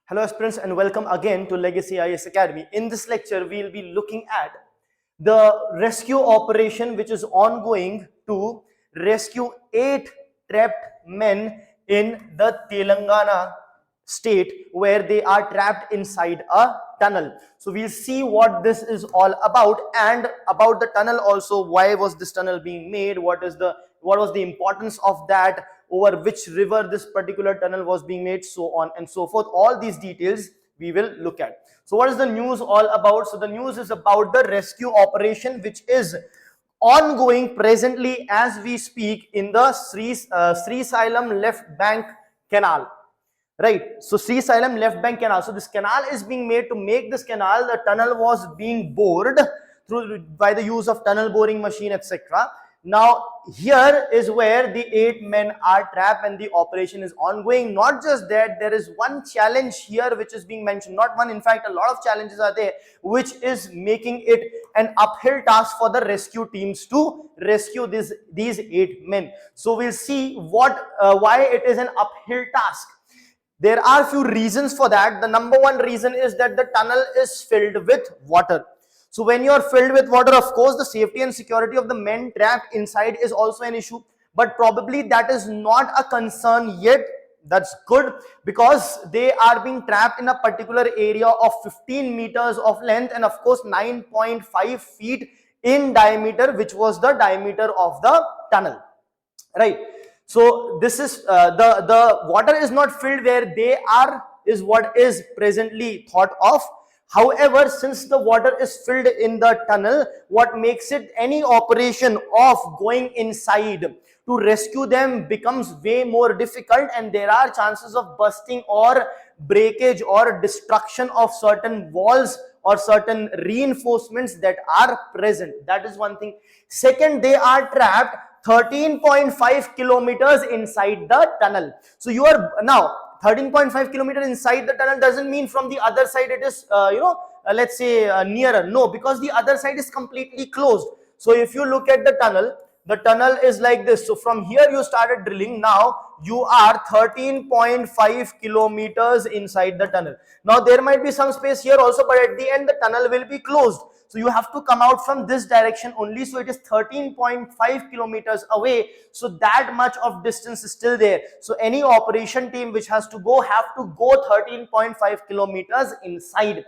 Hello aspirants and welcome again to Legacy IAS Academy. In this lecture, we will be looking at the rescue operation which is ongoing to rescue 8 trapped men in the Telangana state where they are trapped inside a tunnel. So we'll see what this is all about and about the tunnel also. Why was this tunnel being made? What was the importance of that? Over which river this particular tunnel was being made, so on and so forth. All these details we will look at. So what is the news all about? So the news is about the rescue operation which is ongoing presently as we speak in the Srisailam Left Bank Canal. Right, so Srisailam Left Bank Canal. So this canal is being made. To make this canal, the tunnel was being bored through by the use of tunnel boring machine, etc. Now here is where the 8 men are trapped and the operation is ongoing. Not just that, there is one challenge here which is being mentioned. Not one, in fact, a lot of challenges are there, which is making it an uphill task for the rescue teams to rescue these 8 men. So we'll see why it is an uphill task. There are few reasons for that. The number one reason is that the tunnel is filled with water. So when you are filled with water, of course, the safety and security of the men trapped inside is also an issue. But probably that is not a concern yet. That's good because they are being trapped in a particular area of 15 meters of length and of course 9.5 feet in diameter, which was the diameter of the tunnel. Right. So this is the water is not filled where they are is what is presently thought of. However, since the water is filled in the tunnel, what makes it any operation of going inside to rescue them becomes way more difficult, and there are chances of busting or breakage or destruction of certain walls or certain reinforcements that are present. That is one thing. Second, they are trapped 13.5 kilometers inside the tunnel. So you are now 13.5 kilometers inside the tunnel doesn't mean from the other side it is let's say nearer. No, because the other side is completely closed. So if you look at the tunnel is like this. So from here you started drilling. Now you are 13.5 kilometers inside the tunnel. Now there might be some space here also, but at the end the tunnel will be closed. So you have to come out from this direction only. So it is 13.5 kilometers away. So that much of distance is still there. So any operation team which has to go have to go 13.5 kilometers inside.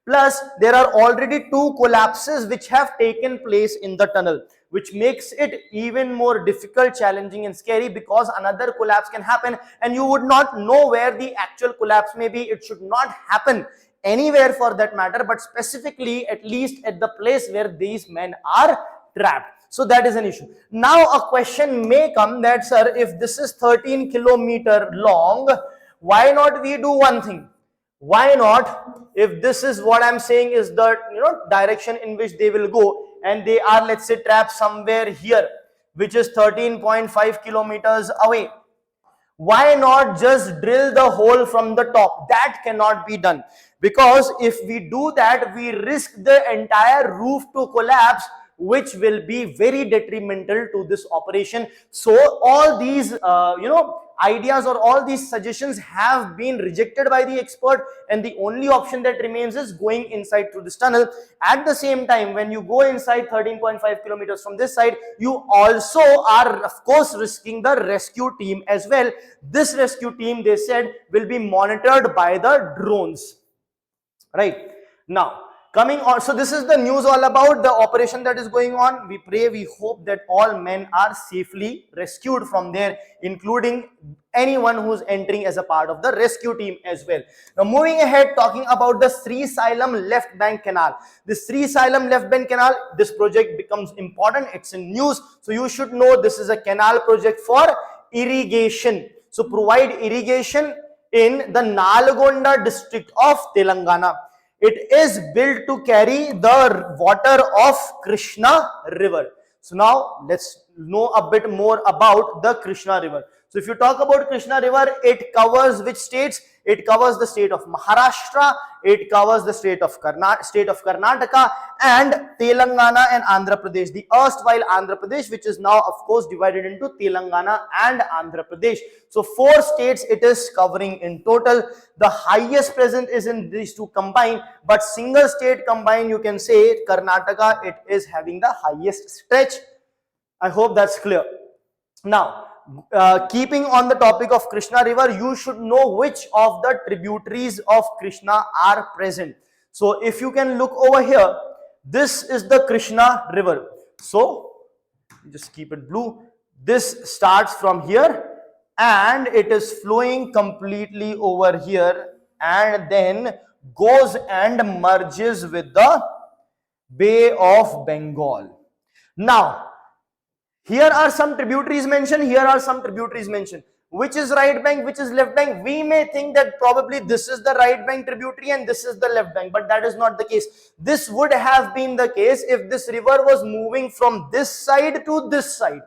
Plus there are already 2 collapses which have taken place in the tunnel, which makes it even more difficult, challenging and scary because another collapse can happen and you would not know where the actual collapse may be. It should not happen anywhere for that matter, but specifically at least at the place where these men are trapped. So that is an issue. Now a question may come that, sir, if this is 13 kilometer long, why not we do one thing? Why not, if this is what I'm saying is the direction in which they will go and they are, let's say, trapped somewhere here, which is 13.5 kilometers away, why not just drill the hole from the top? That cannot be done, because if we do that, we risk the entire roof to collapse, which will be very detrimental to this operation. So all these ideas or all these suggestions have been rejected by the expert, and the only option that remains is going inside through this tunnel. At the same time, when you go inside 13.5 kilometers from this side, you also are of course risking the rescue team as well. This rescue team, they said, will be monitored by the drones. Right now, coming on, so this is the news all about the operation that is going on. We pray, we hope that all men are safely rescued from there, including anyone who's entering as a part of the rescue team as well. Now moving ahead, talking about the Srisailam Left Bank Canal. The Srisailam Left Bank Canal, this project becomes important. It's in news, so you should know this is a canal project for irrigation. So provide irrigation in the Nalgonda district of Telangana. It is built to carry the water of Krishna River. So now let's know a bit more about the Krishna River. So if you talk about Krishna River, it covers which states? It covers the state of Maharashtra, it covers the state of Karnataka, and Telangana and Andhra Pradesh. The erstwhile Andhra Pradesh, which is now of course divided into Telangana and Andhra Pradesh. So 4 states it is covering in total. The highest present is in these two combined, but single state combined, you can say Karnataka, it is having the highest stretch. I hope that's clear. Now, keeping on the topic of Krishna River, you should know which of the tributaries of Krishna are present. So if you can look over here, this is the Krishna River. So just keep it blue. This starts from here and it is flowing completely over here and then goes and merges with the Bay of Bengal. Now, here are some tributaries mentioned, here are some tributaries mentioned. Which is right bank, which is left bank? We may think that probably this is the right bank tributary and this is the left bank, but that is not the case. This would have been the case if this river was moving from this side to this side.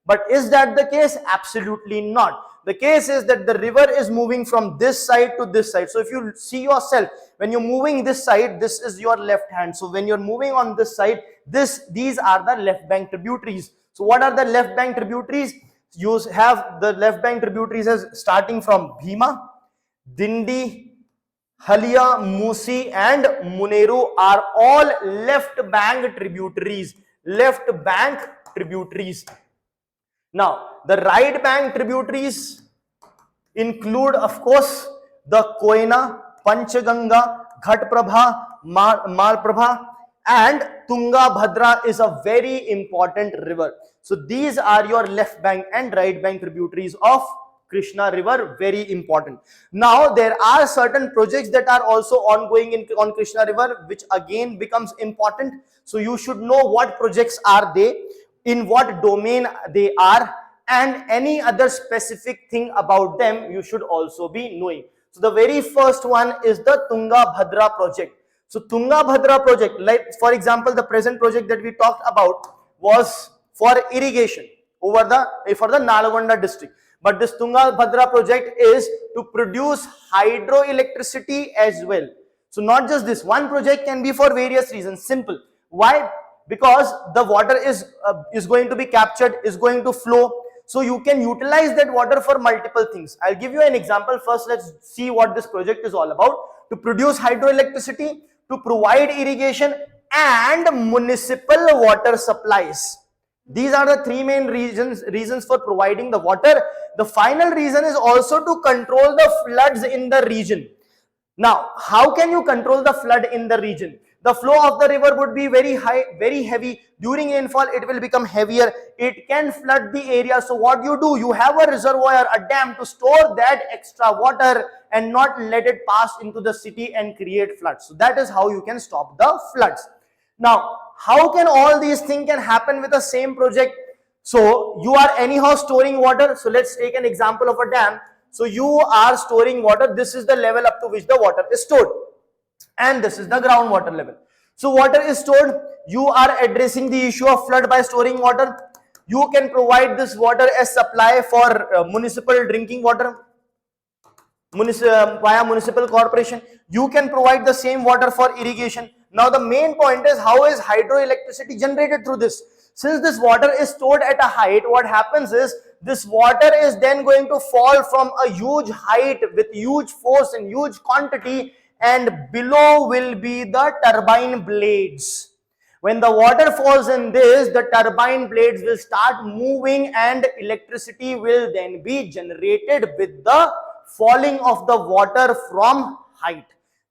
But is that the case? Absolutely not. The case is that the river is moving from this side to this side. So if you see yourself, when you're moving this side, this is your left hand. So when you're moving on this side, these are the left bank tributaries. So what are the left bank tributaries? You have the left bank tributaries as starting from Bhima, Dindi, Halia, Musi and Muneru are all left bank tributaries. Left bank tributaries. Now, the right bank tributaries include, of course, the Koyna, Panchaganga, Ghatprabha, Malprabha, and Tungabhadra is a very important river. So these are your left bank and right bank tributaries of Krishna River, very important. Now there are certain projects that are also ongoing on Krishna River, which again becomes important. So you should know what projects are they, in what domain they are, and any other specific thing about them you should also be knowing. So the very first one is the Tungabhadra project. So Tungabhadra project, like for example, the present project that we talked about was for irrigation for the Nalgonda district. But this Tungabhadra project is to produce hydroelectricity as well. So not just this, one project can be for various reasons. Simple. Why? Because the water is going to be captured, is going to flow. So you can utilize that water for multiple things. I'll give you an example. First, let's see what this project is all about. To produce hydroelectricity, to provide irrigation and municipal water supplies. These are the three main reasons for providing the water. The final reason is also to control the floods in the region. Now, how can you control the flood in the region? The flow of the river would be very high, very heavy. During rainfall, it will become heavier. It can flood the area. So what you do, you have a reservoir, a dam to store that extra water and not let it pass into the city and create floods. So that is how you can stop the floods. Now, how can all these things can happen with the same project? So you are anyhow storing water. So let's take an example of a dam. So you are storing water. This is the level up to which the water is stored. And this is the groundwater level. So water is stored. You are addressing the issue of flood by storing water. You can provide this water as supply for municipal drinking water via municipal corporation. You can provide the same water for irrigation. Now the main point is, how is hydroelectricity generated through this? Since this water is stored at a height, what happens is this water is then going to fall from a huge height with huge force and huge quantity, and below will be the turbine blades. When the water falls in this, the turbine blades will start moving and electricity will then be generated with the falling of the water from height.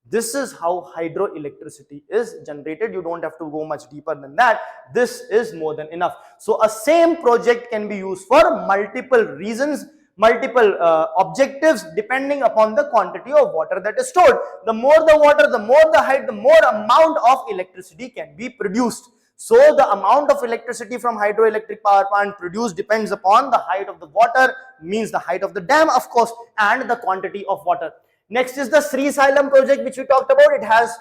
This is how hydroelectricity is generated. You don't have to go much deeper than that. This is more than enough. So a same project can be used for multiple reasons, multiple objectives depending upon the quantity of water that is stored. The more the water, the more the height, the more amount of electricity can be produced. So the amount of electricity from hydroelectric power plant produced depends upon the height of the water, means the height of the dam, of course, and the quantity of water. Next is the Srisailam project, which we talked about. It has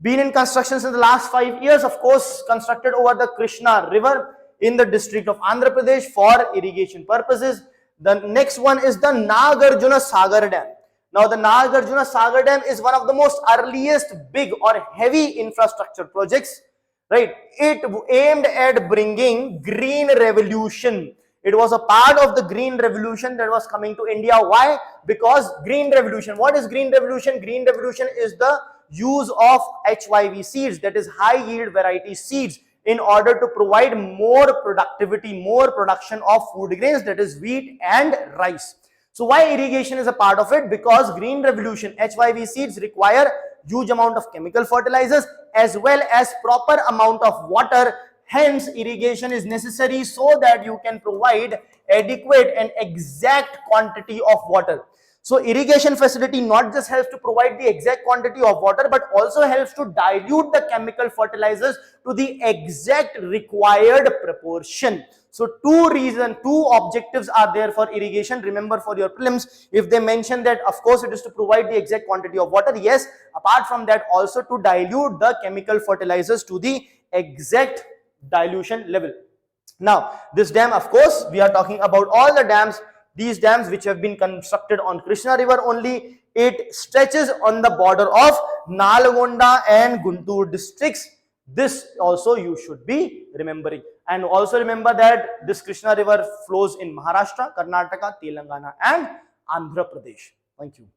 been in construction since the last 5 years, of course, constructed over the Krishna River in the district of Andhra Pradesh for irrigation purposes. The next one is the Nagarjuna Sagar Dam. Now the Nagarjuna Sagar Dam is one of the most earliest big or heavy infrastructure projects, right? It aimed at bringing green revolution. It was a part of the green revolution that was coming to India. Why? Because green revolution. What is green revolution? Green revolution is the use of HYV seeds, that is high yield variety seeds, in order to provide more productivity, more production of food grains, that is wheat and rice. So why irrigation is a part of it? Because green revolution, HYV seeds require huge amount of chemical fertilizers as well as proper amount of water. Hence irrigation is necessary so that you can provide adequate and exact quantity of water. So irrigation facility not just helps to provide the exact quantity of water, but also helps to dilute the chemical fertilizers to the exact required proportion. So two objectives are there for irrigation. Remember, for your prelims, if they mention that, of course, it is to provide the exact quantity of water. Yes, apart from that, also to dilute the chemical fertilizers to the exact dilution level. Now, this dam, of course, we are talking about all the dams. These dams which have been constructed on Krishna River only. It stretches on the border of Nalgonda and Guntur districts. This also you should be remembering. And also remember that this Krishna River flows in Maharashtra, Karnataka, Telangana and Andhra Pradesh. Thank you.